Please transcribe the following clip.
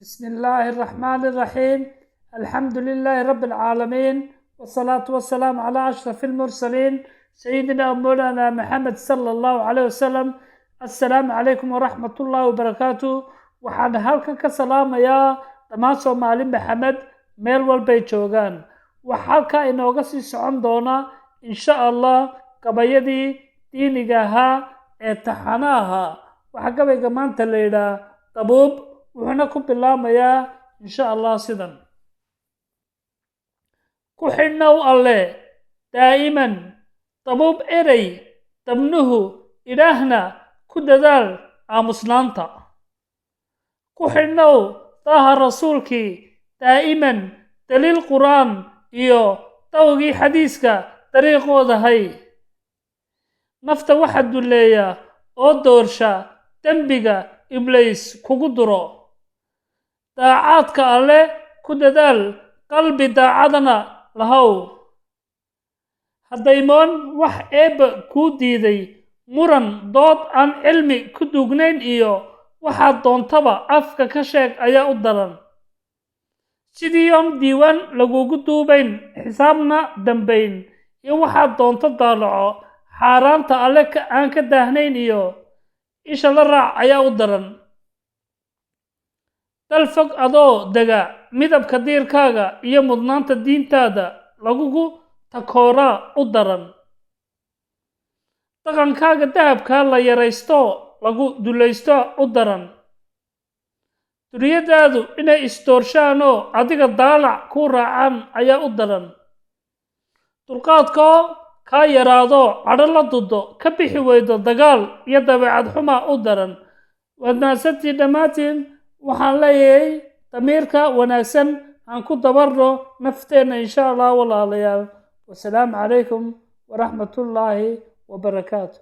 بسم الله الرحمن الرحيم. الحمد لله رب العالمين، والصلاة والسلام على أشرف المرسلين سيدنا مولانا محمد صلى الله عليه وسلم. السلام عليكم ورحمة الله وبركاته. waxaan halkan ka salaamayaa dhammaan Soomaali Maxamed meel walba ay joogaan. Waxa halka inooga sii socon doona insha Allah gabayadii diiniga ahaa ee taxanaha. Waxa gabayga maanta la yiraahdo Dabuub wuxuuna ku bilaamayaa insha Allah sidan: ku xidhnow alle daa'iman dabuub erey dabnuhu ilaahna ku dadaal aamusnaanta. ku xidhnow daha rasuulkii daa'iman daliil quraan iyo dawgii xadiiska dariiqooda hay. nafta waxa duleeya oo doorsha dembiga ibliis kugu duro. daacaadka alle ku dadaal qalbi daacadana lahow. haddaymoon wax eebba kuu diiday muran dood aan cilmi ku dugnayn iyo waxaad doontaba afka ka sheeg ayaa u daran. sidii yoom diiwaan lagugu duubayn xisaabna dambayn iyo waxaad doonto daalaco xaaraanta alle aan ka daahnayn iyo isha la raac ayaa u daran. dal fog adoo dega midabka diirkaaga iyo mudnaanta diintaada lagugu takooraa u daran. dhaqankaaga dahabka la yaraysto lagu dulaysto u daran. duriyadaadu inay istoorshaan oo adiga daalac ku raacaan ayaa u daran. dulqaadkoo kaa yaraado cadho la dudo ka bixi weydo dagaal iyo dabeecad xumaa u daran. waad mahadsantiin dhammaantiin. waxaan leeyahay damiirka wanaagsan aan ku dabarno nafteenna insha Allah walaalayaal. wasalaamu calaykum waraxmatullaahi wabarakaatu.